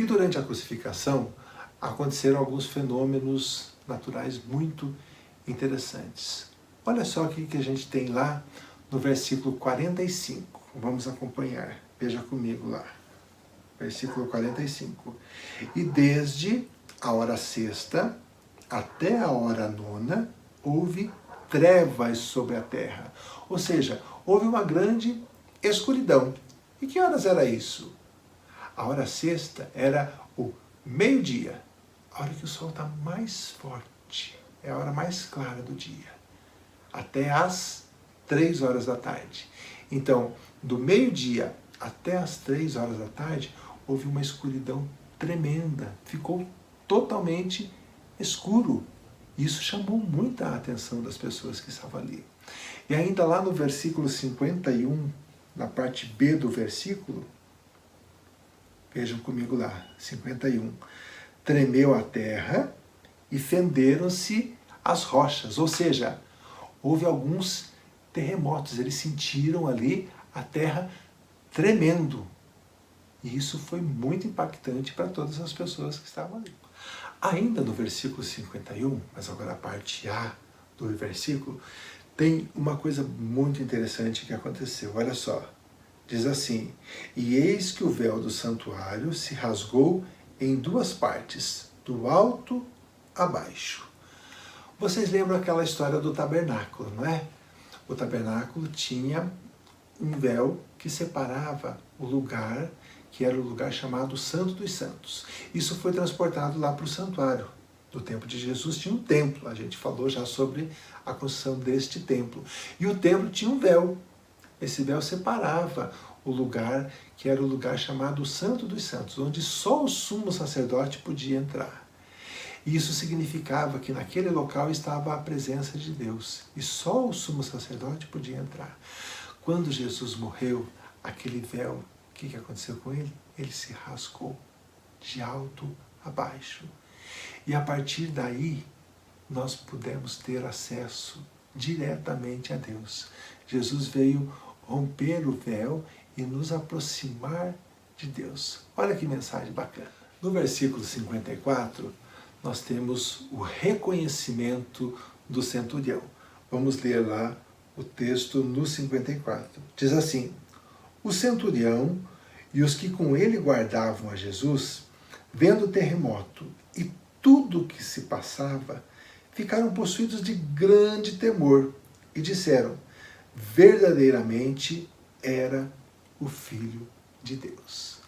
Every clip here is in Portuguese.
durante a crucificação aconteceram alguns fenômenos naturais muito interessantes. Olha só o que a gente tem lá no versículo 45. Vamos acompanhar. Veja comigo lá. Versículo 45. E desde a hora sexta até a hora nona houve trevas sobre a terra. Ou seja, houve uma grande escuridão. E que horas era isso? A hora sexta era o meio-dia, a hora que o sol está mais forte, é a hora mais clara do dia, até às 3 horas da tarde. Então, do meio-dia até às 3 horas da tarde, houve uma escuridão tremenda, ficou totalmente escuro. Isso chamou muita atenção das pessoas que estavam ali. E ainda lá no versículo 51, na parte B do versículo, vejam comigo lá, 51. Tremeu a terra e fenderam-se as rochas, ou seja, houve alguns terremotos, eles sentiram ali a terra tremendo. E isso foi muito impactante para todas as pessoas que estavam ali. Ainda no versículo 51, mas agora a parte A do versículo, tem uma coisa muito interessante que aconteceu. Olha só, diz assim: e eis que o véu do santuário se rasgou em 2 partes, do alto a baixo. Vocês lembram aquela história do tabernáculo, não é? O tabernáculo tinha um véu que separava o lugar, que era o lugar chamado Santo dos Santos. Isso foi transportado lá para o santuário. No tempo de Jesus tinha um templo, a gente falou já sobre a construção deste templo. E o templo tinha um véu. Esse véu separava o lugar, que era o lugar chamado Santo dos Santos, onde só o sumo sacerdote podia entrar. E isso significava que naquele local estava a presença de Deus, e só o sumo sacerdote podia entrar. Quando Jesus morreu, aquele véu, o que aconteceu com ele? Ele se rasgou de alto a baixo. E a partir daí, nós pudemos ter acesso diretamente a Deus. Jesus veio romper o véu e nos aproximar de Deus. Olha que mensagem bacana. No versículo 54, nós temos o reconhecimento do centurião. Vamos ler lá o texto no 54. Diz assim: o centurião e os que com ele guardavam a Jesus, vendo o terremoto e tudo o que se passava, ficaram possuídos de grande temor e disseram: verdadeiramente era o Filho de Deus.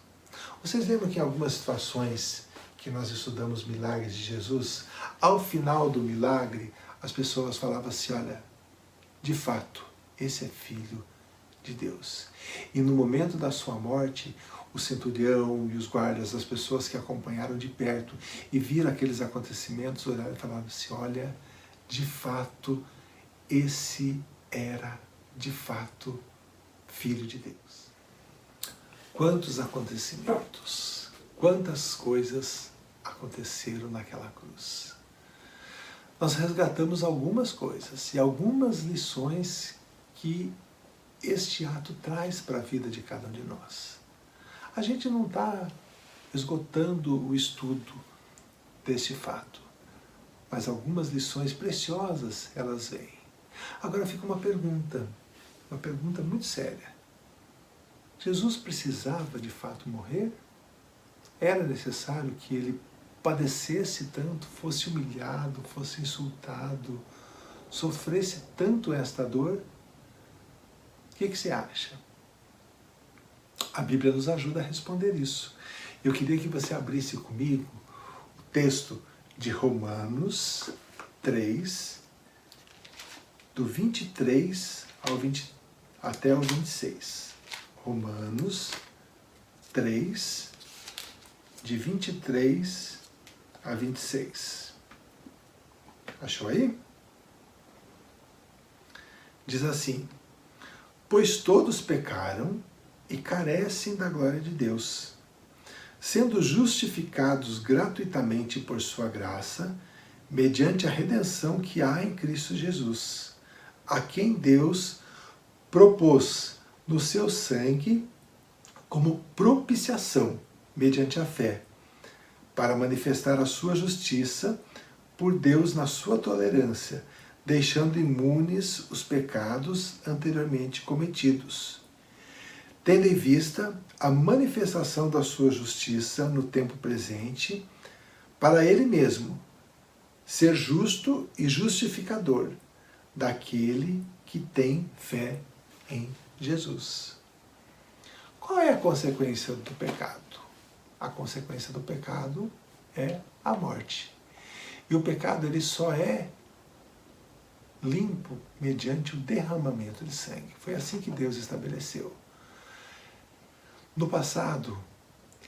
Vocês lembram que em algumas situações que nós estudamos milagres de Jesus, ao final do milagre, as pessoas falavam assim: olha, de fato, esse é Filho de Deus. E no momento da sua morte, o centurião e os guardas, as pessoas que acompanharam de perto e viram aqueles acontecimentos, olharam e falaram assim: olha, de fato, esse era, de fato, Filho de Deus. Quantos acontecimentos, quantas coisas aconteceram naquela cruz. Nós resgatamos algumas coisas e algumas lições que este ato traz para a vida de cada um de nós. A gente não está esgotando o estudo deste fato, mas algumas lições preciosas elas vêm. Agora fica uma pergunta muito séria. Jesus precisava de fato morrer? Era necessário que ele padecesse tanto, fosse humilhado, fosse insultado, sofresse tanto esta dor? O que você acha? A Bíblia nos ajuda a responder isso. Eu queria que você abrisse comigo o texto de Romanos 3, do 23 até o 26. Romanos 3, de 23 a 26. Achou aí? Diz assim: pois todos pecaram e carecem da glória de Deus, sendo justificados gratuitamente por sua graça, mediante a redenção que há em Cristo Jesus, a quem Deus propôs no seu sangue como propiciação, mediante a fé, para manifestar a sua justiça por Deus na sua tolerância, deixando imunes os pecados anteriormente cometidos, tendo em vista a manifestação da sua justiça no tempo presente, para ele mesmo ser justo e justificador daquele que tem fé em Jesus. Qual é a consequência do pecado? A consequência do pecado é a morte. E o pecado ele só é limpo mediante o derramamento de sangue. Foi assim que Deus estabeleceu. No passado,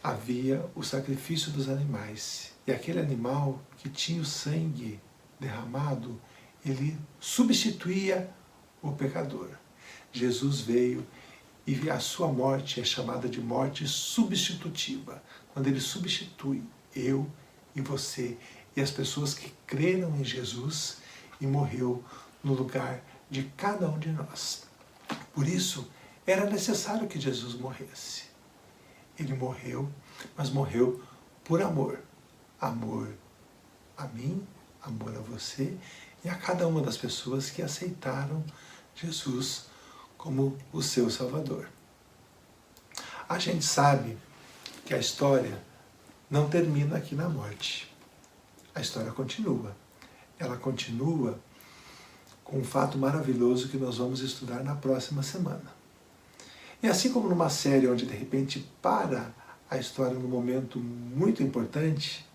havia o sacrifício dos animais. E aquele animal que tinha o sangue derramado, ele substituía o pecador. Jesus veio e a sua morte é chamada de morte substitutiva. Quando ele substitui eu e você e as pessoas que creram em Jesus e morreu no lugar de cada um de nós. Por isso, era necessário que Jesus morresse. Ele morreu, mas morreu por amor. Amor a mim, amor a você e a cada uma das pessoas que aceitaram Jesus como o seu Salvador. A gente sabe que a história não termina aqui na morte. A história continua. Ela continua com um fato maravilhoso que nós vamos estudar na próxima semana. E assim como numa série onde de repente para a história num momento muito importante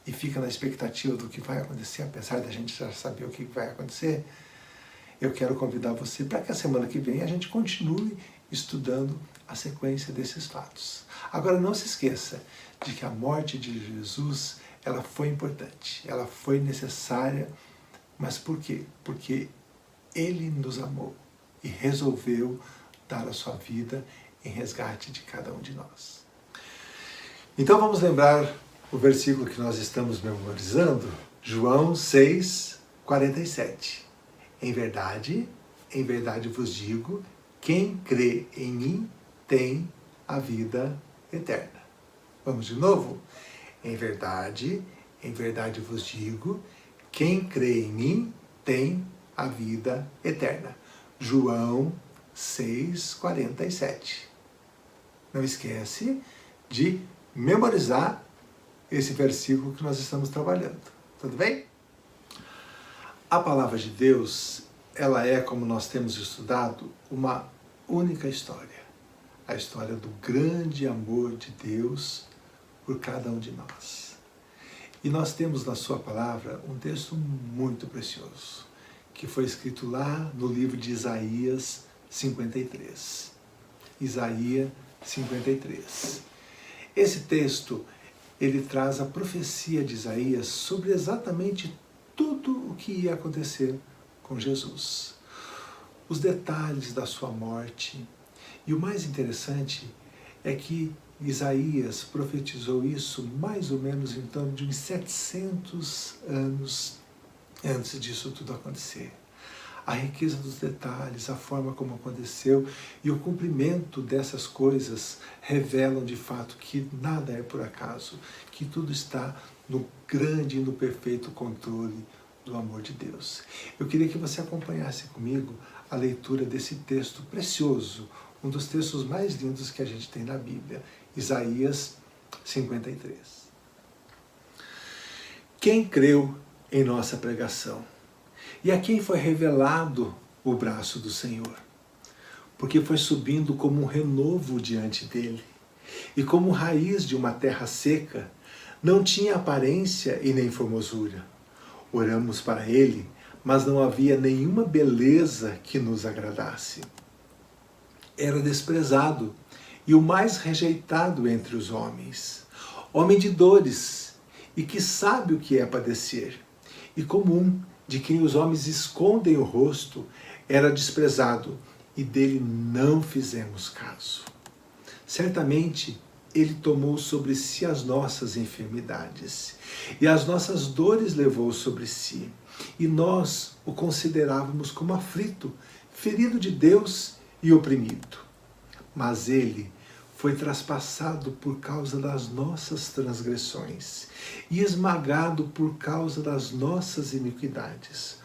e fica na expectativa do que vai acontecer, apesar da gente já saber o que vai acontecer, eu quero convidar você para que a semana que vem a gente continue estudando a sequência desses fatos. Agora não se esqueça de que a morte de Jesus, ela foi importante, ela foi necessária, mas por quê? Porque Ele nos amou e resolveu dar a sua vida em resgate de cada um de nós. Então vamos lembrar o versículo que nós estamos memorizando, João 6, 47. Em verdade vos digo, quem crê em mim tem a vida eterna. Vamos de novo? Em verdade vos digo, quem crê em mim tem a vida eterna. João 6, 47. Não esquece de memorizar esse versículo que nós estamos trabalhando. Tudo bem? A palavra de Deus, ela é, como nós temos estudado, uma única história. A história do grande amor de Deus por cada um de nós. E nós temos na sua palavra um texto muito precioso, que foi escrito lá no livro de Isaías 53. Isaías 53. Esse texto, ele traz a profecia de Isaías sobre exatamente tudo o que ia acontecer com Jesus. Os detalhes da sua morte. E o mais interessante é que Isaías profetizou isso mais ou menos em torno de uns 700 anos antes disso tudo acontecer. A riqueza dos detalhes, a forma como aconteceu e o cumprimento dessas coisas revelam de fato que nada é por acaso, que tudo está no grande e no perfeito controle do amor de Deus. Eu queria que você acompanhasse comigo a leitura desse texto precioso, um dos textos mais lindos que a gente tem na Bíblia, Isaías 53. Quem creu em nossa pregação? E a quem foi revelado o braço do Senhor? Porque foi subindo como um renovo diante dele, e como raiz de uma terra seca, não tinha aparência e nem formosura. Oramos para ele, mas não havia nenhuma beleza que nos agradasse. Era desprezado e o mais rejeitado entre os homens, homem de dores e que sabe o que é padecer, e comum, de quem os homens escondem o rosto, era desprezado, e dele não fizemos caso. Certamente, ele tomou sobre si as nossas enfermidades, e as nossas dores levou sobre si, e nós o considerávamos como aflito, ferido de Deus e oprimido. Mas ele foi traspassado por causa das nossas transgressões e esmagado por causa das nossas iniquidades.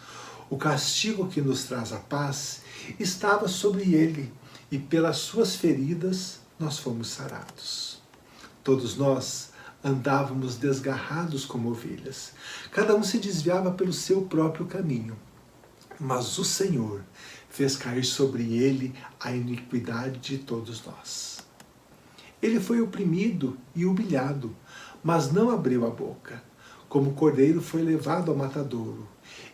O castigo que nos traz a paz estava sobre ele, e pelas suas feridas nós fomos sarados. Todos nós andávamos desgarrados como ovelhas. Cada um se desviava pelo seu próprio caminho. Mas o Senhor fez cair sobre ele a iniquidade de todos nós. Ele foi oprimido e humilhado, mas não abriu a boca. Como cordeiro foi levado ao matadouro,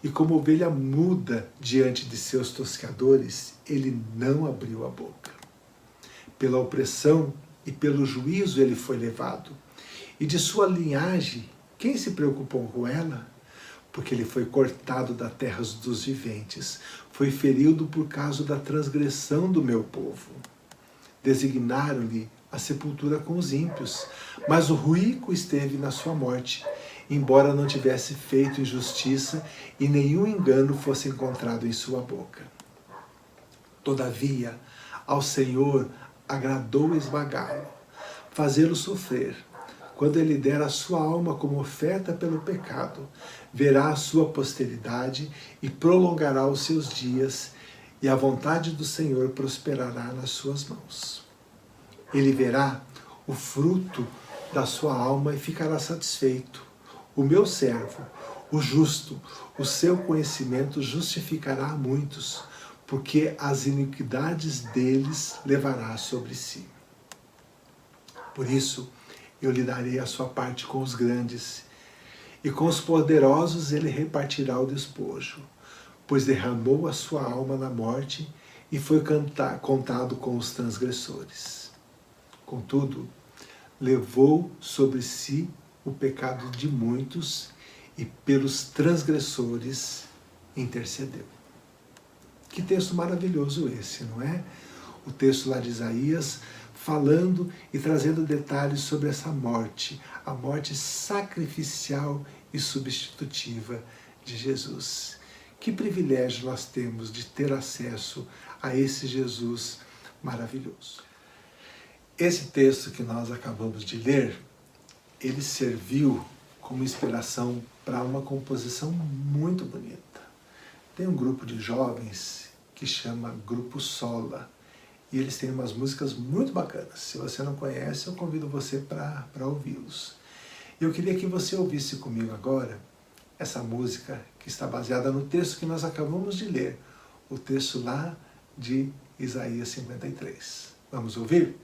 e como ovelha muda diante de seus tosqueadores, ele não abriu a boca. Pela opressão e pelo juízo ele foi levado. E de sua linhagem, quem se preocupou com ela? Porque ele foi cortado da terra dos viventes, foi ferido por causa da transgressão do meu povo. Designaram-lhe a sepultura com os ímpios, mas o rico esteve na sua morte, embora não tivesse feito injustiça e nenhum engano fosse encontrado em sua boca. Todavia, ao Senhor agradou esmagá-lo, fazê-lo sofrer. Quando ele der a sua alma como oferta pelo pecado, verá a sua posteridade e prolongará os seus dias, e a vontade do Senhor prosperará nas suas mãos. Ele verá o fruto da sua alma e ficará satisfeito. O meu servo, o justo, o seu conhecimento justificará a muitos, porque as iniquidades deles levará sobre si. Por isso, eu lhe darei a sua parte com os grandes, e com os poderosos ele repartirá o despojo, pois derramou a sua alma na morte e foi contado com os transgressores. Contudo, levou sobre si o pecado de muitos e pelos transgressores intercedeu. Que texto maravilhoso esse, não é? O texto lá de Isaías, falando e trazendo detalhes sobre essa morte, a morte sacrificial e substitutiva de Jesus. Que privilégio nós temos de ter acesso a esse Jesus maravilhoso. Esse texto que nós acabamos de ler, ele serviu como inspiração para uma composição muito bonita. Tem um grupo de jovens que chama Grupo Sola, e eles têm umas músicas muito bacanas. Se você não conhece, eu convido você para ouvi-los. Eu queria que você ouvisse comigo agora essa música que está baseada no texto que nós acabamos de ler, o texto lá de Isaías 53. Vamos ouvir?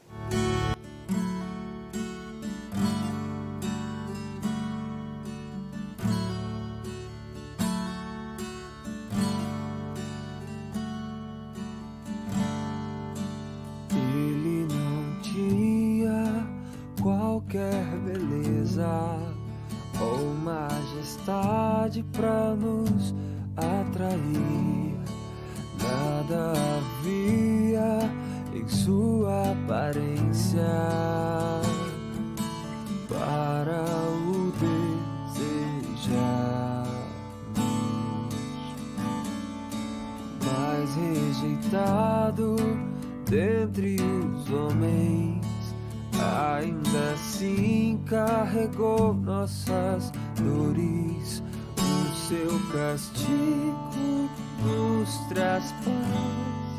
Qualquer beleza ou majestade pra nos atrair, nada havia em sua aparência para o desejarmos, mas rejeitado dentre os homens, ainda assim carregou nossas dores. O seu castigo nos traz paz,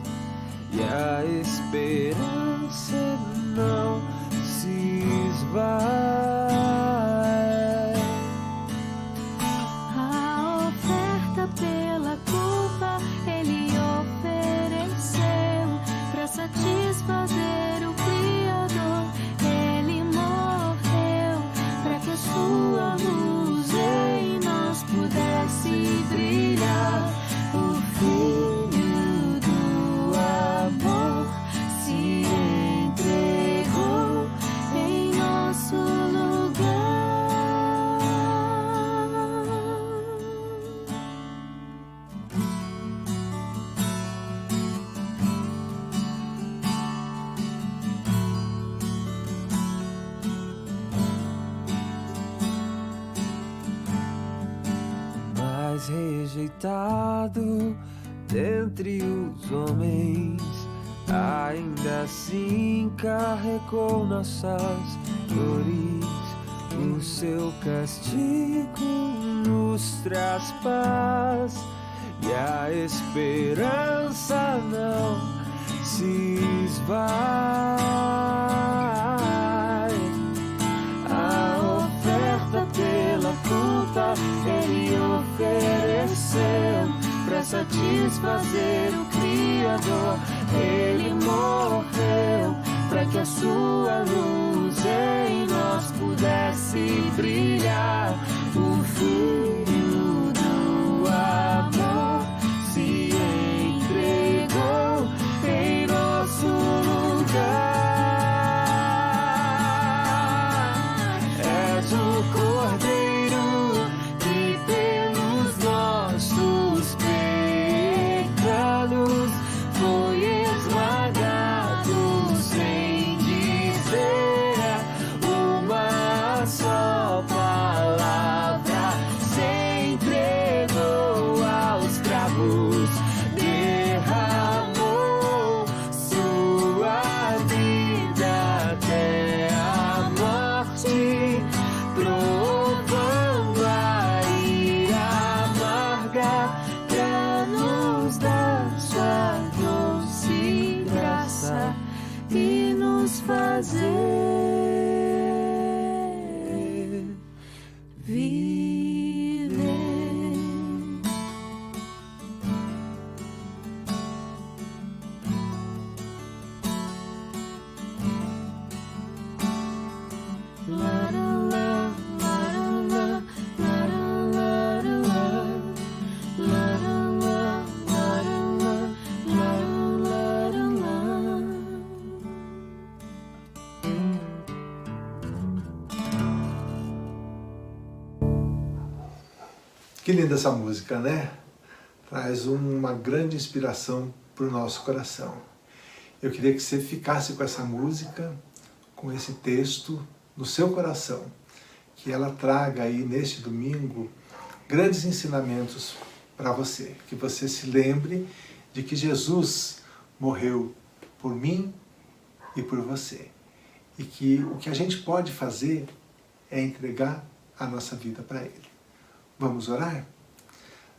e a esperança não se esvai. A oferta pela culpa ele ofereceu para satisfazer o Criador. Ele morreu para que a sua luz em nós pudesse brilhar. O Filho do amor se entregou em nosso lugar. Rejeitado dentre os homens, ainda assim carregou nossas dores. O seu castigo nos traz paz e a esperança não se esvai. A oferta pela culpa ele ofereceu para satisfazer o Criador. Ele morreu para que a sua luz em nós pudesse brilhar. O Filho do amor se entregou em nosso lugar. És o Cordeiro que pelos nossos pecados foi esmagado sem dizer uma só palavra. Se entregou aos cravos, derramou sua vida até a morte, provando a ira amarga pra nos dar sua doce graça e nos fazer viver. La la la, la la la, la la la, la la la, la la la. Que linda essa música, né? Traz uma grande inspiração para o nosso coração. Eu queria que você ficasse com essa música, com esse texto no seu coração, que ela traga aí neste domingo grandes ensinamentos para você, que você se lembre de que Jesus morreu por mim e por você, e que o que a gente pode fazer é entregar a nossa vida para Ele. Vamos orar?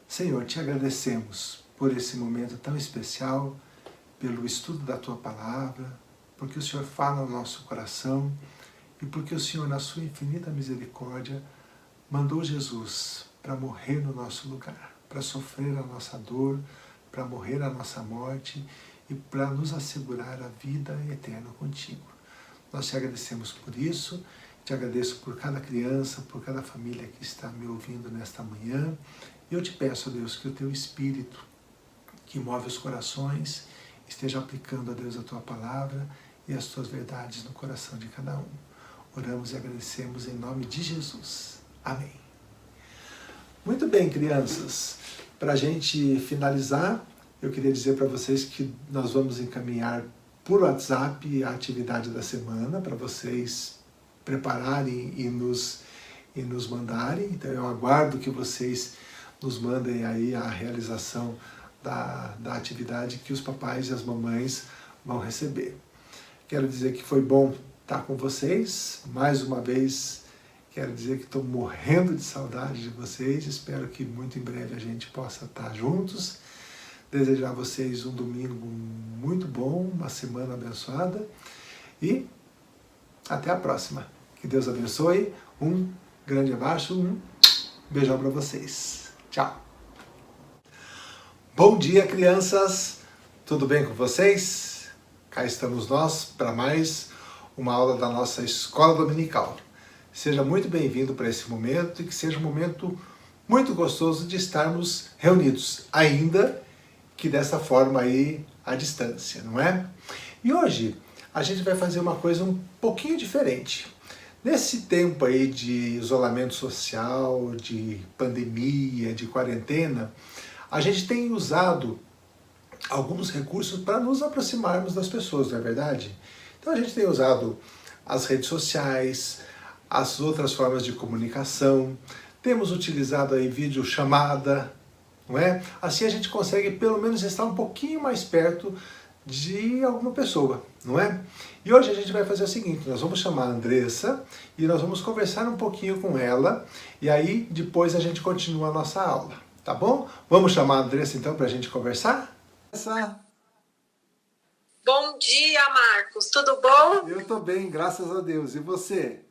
Senhor, te agradecemos por esse momento tão especial, pelo estudo da Tua Palavra, porque o Senhor fala no nosso coração e porque o Senhor, na Sua infinita misericórdia, mandou Jesus para morrer no nosso lugar, para sofrer a nossa dor, para morrer a nossa morte e para nos assegurar a vida eterna contigo. Nós te agradecemos por isso. Te agradeço por cada criança, por cada família que está me ouvindo nesta manhã. E eu te peço, Deus, que o Teu Espírito, que move os corações, esteja aplicando, a Deus, a Tua Palavra e as Tuas verdades no coração de cada um. Oramos e agradecemos em nome de Jesus. Amém. Muito bem, crianças. Para a gente finalizar, eu queria dizer para vocês que nós vamos encaminhar por WhatsApp a atividade da semana para vocês prepararem e nos mandarem. Então eu aguardo que vocês nos mandem aí a realização da atividade que os papais e as mamães vão receber. Quero dizer que foi bom estar com vocês. Mais uma vez, quero dizer que estou morrendo de saudade de vocês. Espero que muito em breve a gente possa estar juntos. Desejar a vocês um domingo muito bom, uma semana abençoada e até a próxima. Que Deus abençoe, um grande abraço, um beijão para vocês. Tchau. Bom dia, crianças! Tudo bem com vocês? Cá estamos nós para mais uma aula da nossa Escola Dominical. Seja muito bem-vindo para esse momento e que seja um momento muito gostoso de estarmos reunidos, ainda que dessa forma aí à distância, não é? E hoje a gente vai fazer uma coisa um pouquinho diferente. Nesse tempo aí de isolamento social, de pandemia, de quarentena, a gente tem usado alguns recursos para nos aproximarmos das pessoas, não é verdade? Então a gente tem usado as redes sociais, as outras formas de comunicação, temos utilizado aí videochamada, não é? Assim a gente consegue pelo menos estar um pouquinho mais perto de alguma pessoa, não é? E hoje a gente vai fazer o seguinte, nós vamos chamar a Andressa e nós vamos conversar um pouquinho com ela e aí depois a gente continua a nossa aula, tá bom? Vamos chamar a Andressa então para a gente conversar? Bom dia, Marcos. Tudo bom? Eu tô bem, graças a Deus. E você?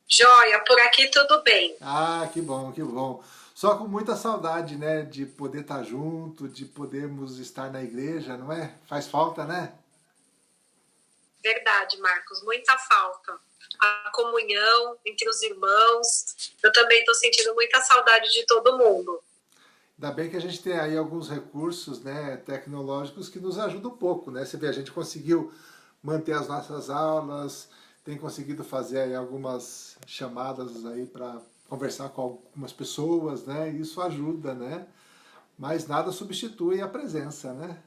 Joia, por aqui tudo bem. Ah, que bom, que bom. Só com muita saudade, né, de poder estar junto, de podermos estar na igreja, não é? Faz falta, né? Verdade, Marcos, muita falta. A comunhão entre os irmãos. Eu também estou sentindo muita saudade de todo mundo. Ainda bem que a gente tem aí alguns recursos, né, tecnológicos que nos ajudam um pouco, né? Você vê, a gente conseguiu manter as nossas aulas, tem conseguido fazer aí algumas chamadas aí para conversar com algumas pessoas, né? Isso ajuda, né? Mas nada substitui a presença, né?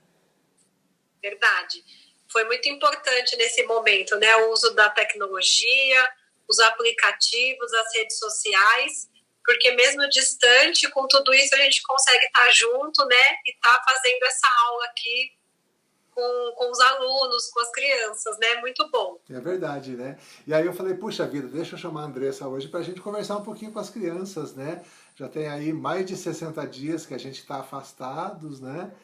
Verdade. Foi muito importante nesse momento, né? O uso da tecnologia, os aplicativos, as redes sociais, porque mesmo distante, com tudo isso a gente consegue estar junto, né? E estar fazendo essa aula aqui com os alunos, com as crianças, né? Muito bom. É verdade, né? E aí eu falei, puxa vida, deixa eu chamar a Andressa hoje para a gente conversar um pouquinho com as crianças, né? Já tem aí mais de 60 dias que a gente está afastados, né?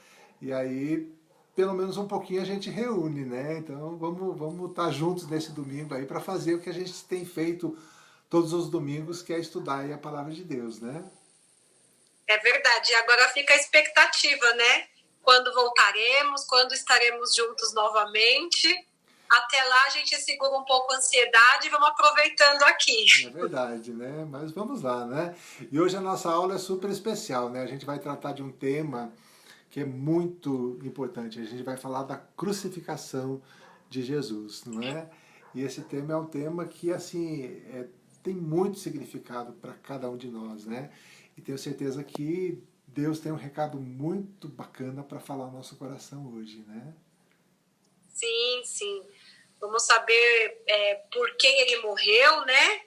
E aí, pelo menos um pouquinho a gente reúne, né? Então vamos estar juntos nesse domingo aí para fazer o que a gente tem feito todos os domingos, que é estudar aí a palavra de Deus, né? É verdade. E agora fica a expectativa, né? Quando voltaremos, quando estaremos juntos novamente. Até lá a gente segura um pouco a ansiedade e vamos aproveitando aqui. É verdade, né? Mas vamos lá, né? E hoje a nossa aula é super especial, né? A gente vai tratar de um tema que é muito importante. A gente vai falar da crucificação de Jesus, não é? E esse tema é um tema que, assim, tem muito significado para cada um de nós, né? E tenho certeza que Deus tem um recado muito bacana para falar no nosso coração hoje, né? Sim, sim. Vamos saber por quem ele morreu, né?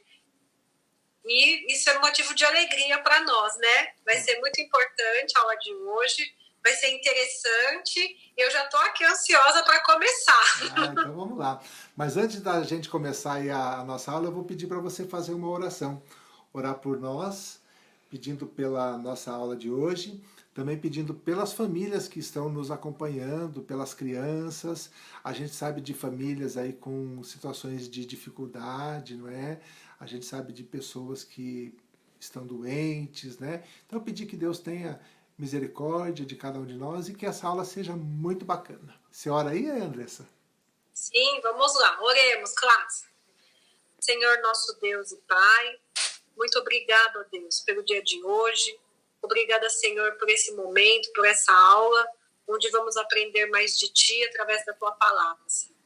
E isso é um motivo de alegria para nós, né? Vai ser muito importante a aula de hoje, vai ser interessante. Eu já estou aqui ansiosa para começar. Então vamos lá. Mas antes da gente começar aí a nossa aula, eu vou pedir para você fazer uma oração. Orar por nós, pedindo pela nossa aula de hoje, também pedindo pelas famílias que estão nos acompanhando, pelas crianças. A gente sabe de famílias aí com situações de dificuldade, não é? A gente sabe de pessoas que estão doentes, né? Então eu pedi que Deus tenha misericórdia de cada um de nós e que essa aula seja muito bacana. Você ora aí, Andressa? Sim, vamos lá. Oremos, classe. Senhor nosso Deus e Pai, muito obrigado, ó Deus, pelo dia de hoje. Obrigada, Senhor, por esse momento, por essa aula, onde vamos aprender mais de Ti através da Tua palavra, Senhor.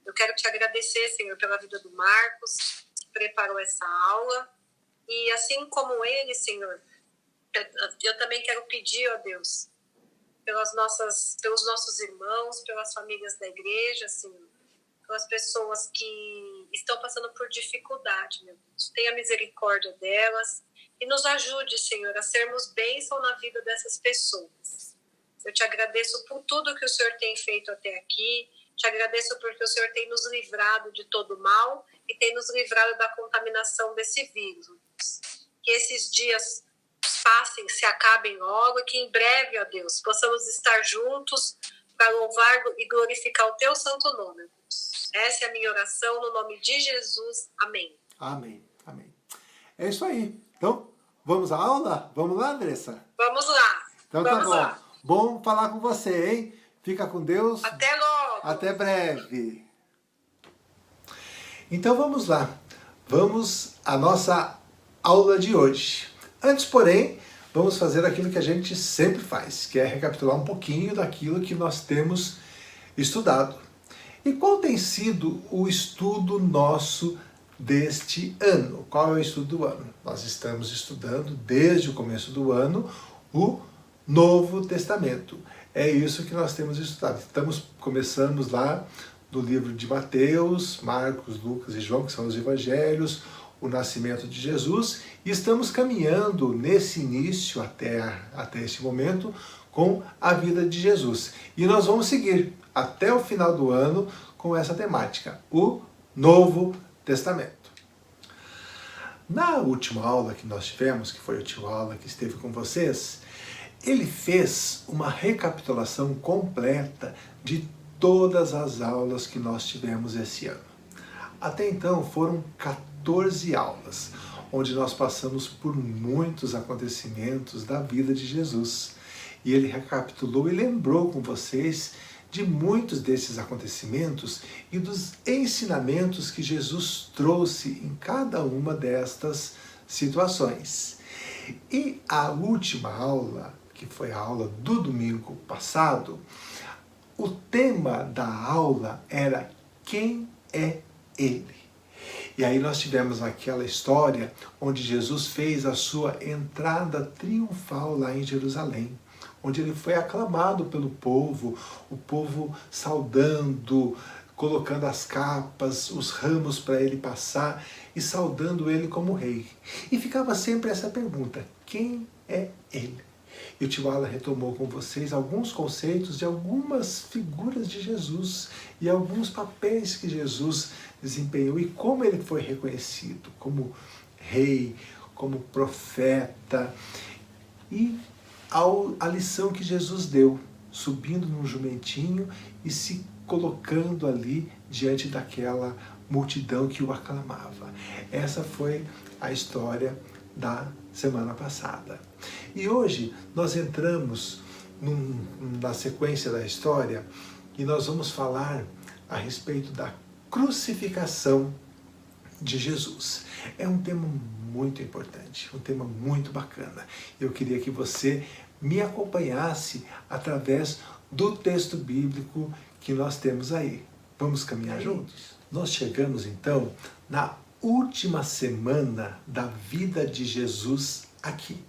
Eu quero te agradecer, Senhor, pela vida do Marcos, que preparou essa aula. E assim como ele, Senhor, eu também quero pedir, ó Deus, pelos nossos irmãos, pelas famílias da igreja, Senhor, pelas pessoas que estão passando por dificuldade, meu Deus. Tenha misericórdia delas e nos ajude, Senhor, a sermos bênção na vida dessas pessoas. Eu te agradeço por tudo que o Senhor tem feito até aqui, te agradeço porque o Senhor tem nos livrado de todo mal e tem nos livrado da contaminação desse vírus. Que esses dias passem, se acabem logo e que em breve, ó Deus, possamos estar juntos para louvar e glorificar o Teu santo nome. Essa é a minha oração no nome de Jesus. Amém. Amém, amém. É isso aí. Então, vamos à aula? Vamos lá, Andressa? Vamos lá. Então vamos tá bom. lá. Bom falar com você, hein? Fica com Deus. Até logo. Até breve. Então vamos lá. Vamos à nossa aula de hoje. Antes, porém, vamos fazer aquilo que a gente sempre faz, que é recapitular um pouquinho daquilo que nós temos estudado. E qual tem sido o estudo nosso deste ano? Qual é o estudo do ano? Nós estamos estudando desde o começo do ano o Novo Testamento. É isso que nós temos estudado. Começamos lá no livro de Mateus, Marcos, Lucas e João, que são os evangelhos. o nascimento de Jesus e estamos caminhando nesse início até este momento com a vida de Jesus. E nós vamos seguir até o final do ano com essa temática, o Novo Testamento. Na última aula que nós tivemos, que foi a última aula que esteve com vocês, ele fez uma recapitulação completa de todas as aulas que nós tivemos esse ano. Até então foram 14 aulas, onde nós passamos por muitos acontecimentos da vida de Jesus. E ele recapitulou e lembrou com vocês de muitos desses acontecimentos e dos ensinamentos que Jesus trouxe em cada uma destas situações. E a última aula, que foi a aula do domingo passado, o tema da aula era quem é Ele. E aí nós tivemos aquela história onde Jesus fez a sua entrada triunfal lá em Jerusalém, onde ele foi aclamado pelo povo, o povo saudando, colocando as capas, os ramos para ele passar e saudando ele como rei. E ficava sempre essa pergunta, quem é ele? E o tio Alan retomou com vocês alguns conceitos de algumas figuras de Jesus e alguns papéis que Jesus desempenhou e como ele foi reconhecido como rei, como profeta. E a lição que Jesus deu, subindo num jumentinho e se colocando ali diante daquela multidão que o aclamava. Essa foi a história da semana passada. E hoje nós entramos na sequência da história e nós vamos falar a respeito da crucificação de Jesus. É um tema muito importante, um tema muito bacana. Eu queria que você me acompanhasse através do texto bíblico que nós temos aí. Vamos caminhar juntos? Nós chegamos então na última semana da vida de Jesus aqui.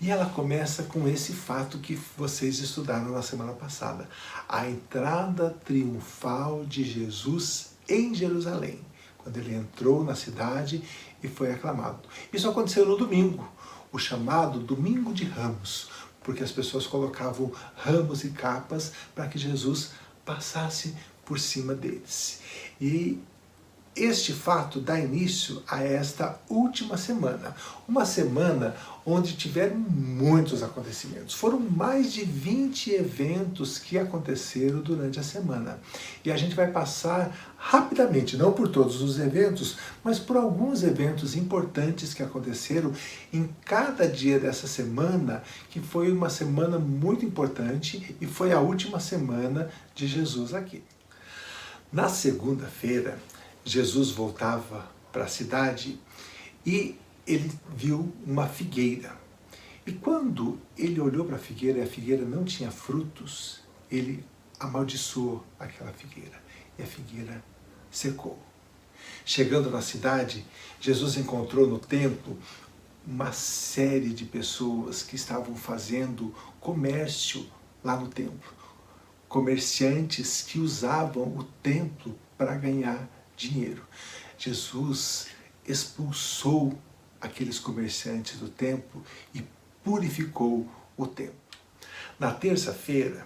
E ela começa com esse fato que vocês estudaram na semana passada. A entrada triunfal de Jesus em Jerusalém, quando ele entrou na cidade e foi aclamado. Isso aconteceu no domingo, o chamado Domingo de Ramos, porque as pessoas colocavam ramos e capas para que Jesus passasse por cima deles. E este fato dá início a esta última semana. Uma semana onde tiveram muitos acontecimentos. Foram mais de 20 eventos que aconteceram durante a semana. E a gente vai passar rapidamente, não por todos os eventos, mas por alguns eventos importantes que aconteceram em cada dia dessa semana, que foi uma semana muito importante e foi a última semana de Jesus aqui. Na segunda-feira, Jesus voltava para a cidade e ele viu uma figueira. E quando ele olhou para a figueira e a figueira não tinha frutos, ele amaldiçoou aquela figueira e a figueira secou. Chegando na cidade, Jesus encontrou no templo uma série de pessoas que estavam fazendo comércio lá no templo. Comerciantes que usavam o templo para ganhar dinheiro. Jesus expulsou aqueles comerciantes do templo e purificou o templo. Na terça-feira,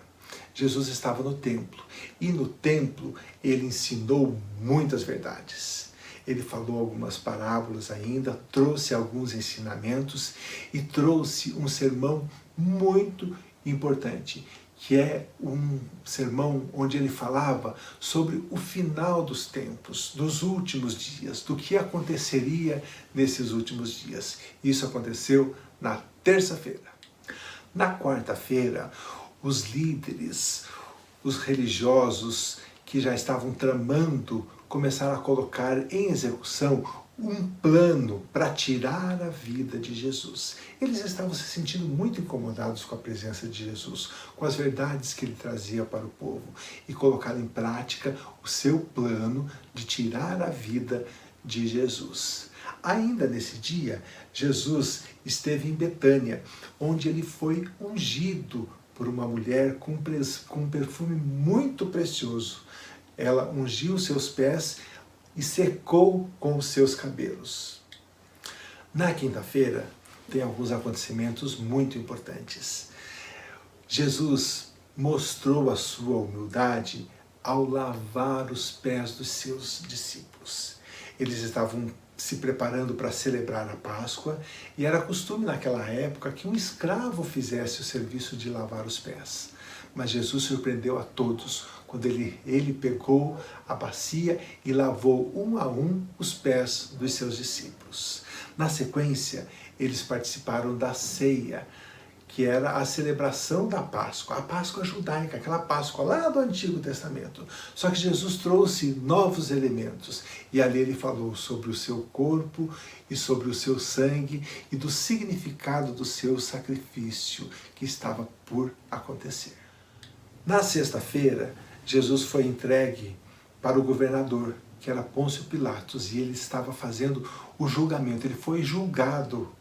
Jesus estava no templo e no templo ele ensinou muitas verdades. Ele falou algumas parábolas ainda, trouxe alguns ensinamentos e trouxe um sermão muito importante, que é um sermão onde ele falava sobre o final dos tempos, dos últimos dias, do que aconteceria nesses últimos dias. Isso aconteceu na terça-feira. Na quarta-feira, os líderes, os religiosos que já estavam tramando, começaram a colocar em execução um plano para tirar a vida de Jesus. Eles estavam se sentindo muito incomodados com a presença de Jesus, com as verdades que ele trazia para o povo, e colocaram em prática o seu plano de tirar a vida de Jesus. Ainda nesse dia, Jesus esteve em Betânia, onde ele foi ungido por uma mulher com um perfume muito precioso. Ela ungiu seus pés e secou com os seus cabelos. Na quinta-feira tem alguns acontecimentos muito importantes. Jesus mostrou a sua humildade ao lavar os pés dos seus discípulos. Eles estavam se preparando para celebrar a Páscoa e era costume naquela época que um escravo fizesse o serviço de lavar os pés. Mas Jesus surpreendeu a todos quando ele pegou a bacia e lavou um a um os pés dos seus discípulos. Na sequência, eles participaram da ceia, que era a celebração da Páscoa, a Páscoa judaica, aquela Páscoa lá do Antigo Testamento. Só que Jesus trouxe novos elementos e ali ele falou sobre o seu corpo e sobre o seu sangue e do significado do seu sacrifício que estava por acontecer. Na sexta-feira, Jesus foi entregue para o governador, que era Pôncio Pilatos, e ele estava fazendo o julgamento. Ele foi julgado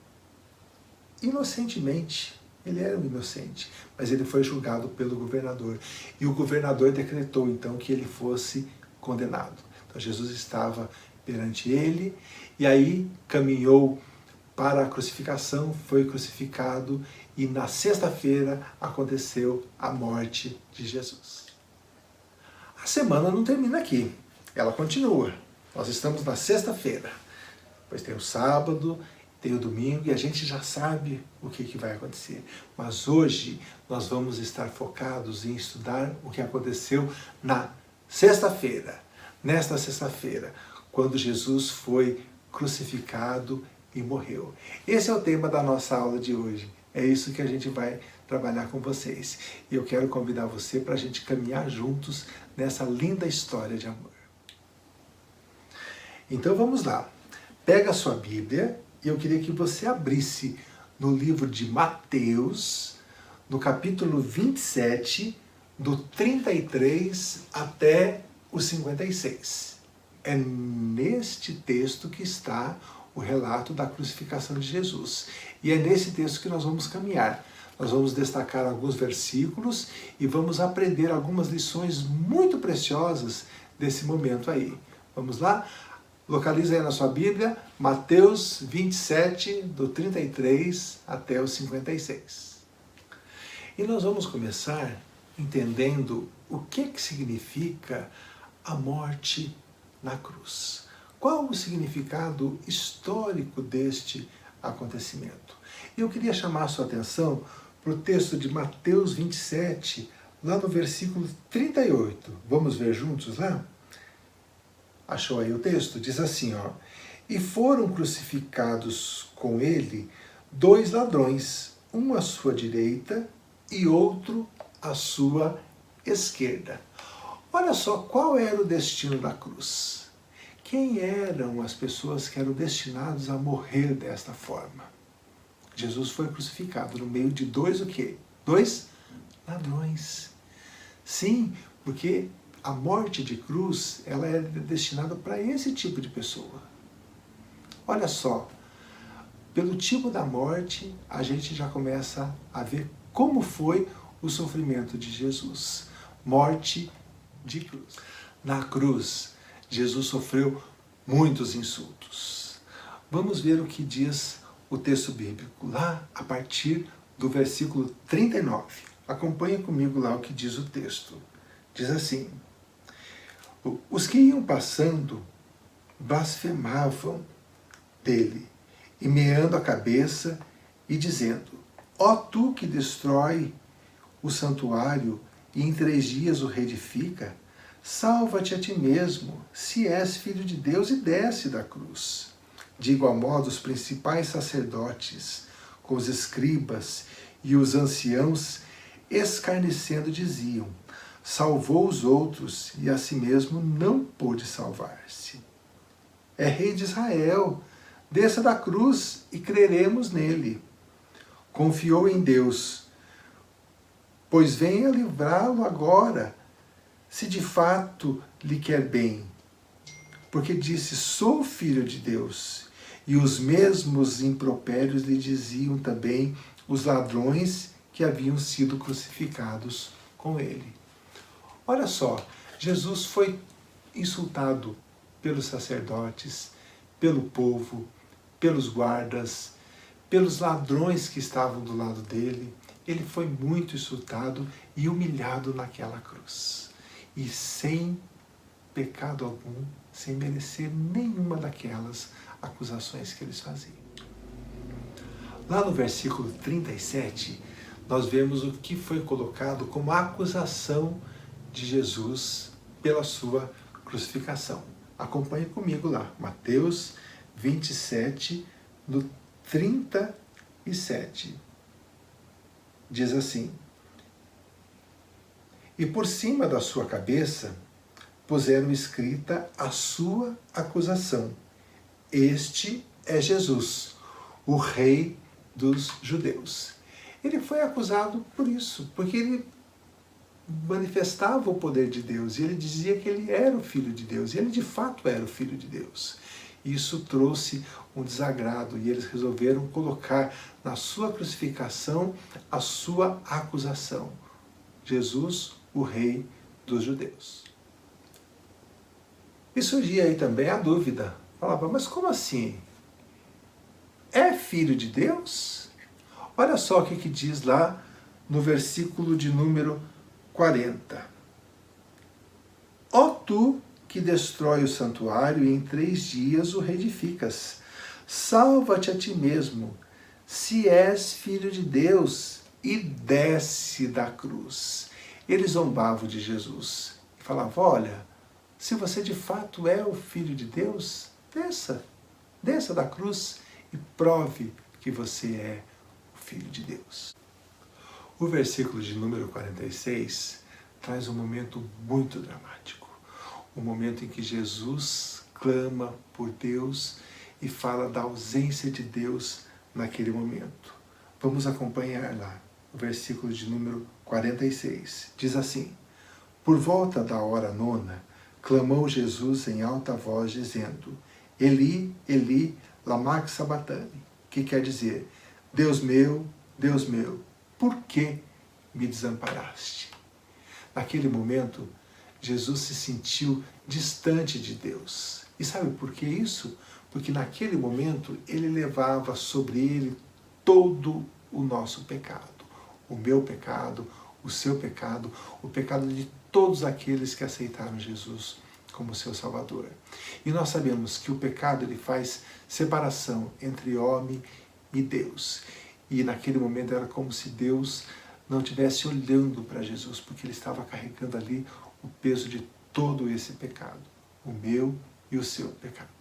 inocentemente. Ele era um inocente, mas ele foi julgado pelo governador. E o governador decretou, então, que ele fosse condenado. Então, Jesus estava perante ele, e aí caminhou para a crucificação, foi crucificado, e na sexta-feira aconteceu a morte de Jesus. A semana não termina aqui, ela continua. Nós estamos na sexta-feira, depois tem o sábado, tem o domingo e a gente já sabe o que vai acontecer. Mas hoje nós vamos estar focados em estudar o que aconteceu na sexta-feira. Nesta sexta-feira, quando Jesus foi crucificado e morreu. Esse é o tema da nossa aula de hoje. É isso que a gente vai trabalhar com vocês. E eu quero convidar você para a gente caminhar juntos nessa linda história de amor. Então vamos lá. Pega a sua Bíblia e eu queria que você abrisse no livro de Mateus, no capítulo 27, do 33 até o 56. É neste texto que está o relato da crucificação de Jesus. E é nesse texto que nós vamos caminhar. Nós vamos destacar alguns versículos e vamos aprender algumas lições muito preciosas desse momento aí. Vamos lá? Localiza aí na sua Bíblia, Mateus 27, do 33 até o 56. E nós vamos começar entendendo o que significa a morte na cruz. Qual o significado histórico deste acontecimento? Eu queria chamar a sua atenção para o texto de Mateus 27, lá no versículo 38. Vamos ver juntos lá? Achou aí o texto? Diz assim, ó: E foram crucificados com ele 2 ladrões, um à sua direita e outro à sua esquerda. Olha só qual era o destino da cruz. Quem eram as pessoas que eram destinadas a morrer desta forma? Jesus foi crucificado no meio de 2 o quê? 2 ladrões. Sim, porque a morte de cruz, ela é destinada para esse tipo de pessoa. Olha só, pelo tipo da morte, a gente já começa a ver como foi o sofrimento de Jesus. Morte de cruz. Na cruz, Jesus sofreu muitos insultos. Vamos ver o que diz o texto bíblico, lá a partir do versículo 39. Acompanhe comigo lá o que diz o texto. Diz assim: Os que iam passando blasfemavam dele, e meando a cabeça e dizendo: Ó tu que destrói o santuário e em 3 dias o reedifica, salva-te a ti mesmo, se és filho de Deus, e desce da cruz. De igual modo, os principais sacerdotes, com os escribas e os anciãos, escarnecendo, diziam: Salvou os outros e a si mesmo não pôde salvar-se. É rei de Israel, desça da cruz e creremos nele. Confiou em Deus, pois venha livrá-lo agora, se de fato lhe quer bem. Porque disse: sou filho de Deus. E os mesmos impropérios lhe diziam também os ladrões que haviam sido crucificados com ele. Olha só, Jesus foi insultado pelos sacerdotes, pelo povo, pelos guardas, pelos ladrões que estavam do lado dele. Ele foi muito insultado e humilhado naquela cruz. E sem pecado algum, sem merecer nenhuma daquelas acusações que eles faziam. Lá no versículo 37, nós vemos o que foi colocado como acusação de Jesus pela sua crucificação. Acompanhe comigo lá, Mateus 27, no 37. Diz assim: e por cima da sua cabeça puseram escrita a sua acusação. Este é Jesus, o Rei dos Judeus. Ele foi acusado por isso, porque ele manifestava o poder de Deus, e ele dizia que ele era o Filho de Deus, e ele de fato era o Filho de Deus. Isso trouxe um desagrado, e eles resolveram colocar na sua crucificação a sua acusação. Jesus, o Rei dos Judeus. E surgia aí também a dúvida. Falava, mas como assim? É Filho de Deus? Olha só o que diz lá no versículo de número 40. Ó tu que destrói o santuário e em 3 dias o reedificas, salva-te a ti mesmo, se és Filho de Deus, e desce da cruz. Eles zombavam de Jesus e falavam, olha, se você de fato é o Filho de Deus, desça da cruz e prove que você é o Filho de Deus. O versículo de número 46 traz um momento muito dramático. O momento em que Jesus clama por Deus e fala da ausência de Deus naquele momento. Vamos acompanhar lá o versículo de número 46. Diz assim: por volta da hora 9, clamou Jesus em alta voz, dizendo, Eli, Eli, lama sabachthani, que quer dizer, Deus meu, por que me desamparaste? Naquele momento, Jesus se sentiu distante de Deus. E sabe por que isso? Porque naquele momento ele levava sobre ele todo o nosso pecado. O meu pecado, o seu pecado, o pecado de todos aqueles que aceitaram Jesus como seu Salvador. E nós sabemos que o pecado ele faz separação entre homem e Deus. E naquele momento era como se Deus não estivesse olhando para Jesus, porque ele estava carregando ali o peso de todo esse pecado, o meu e o seu pecado.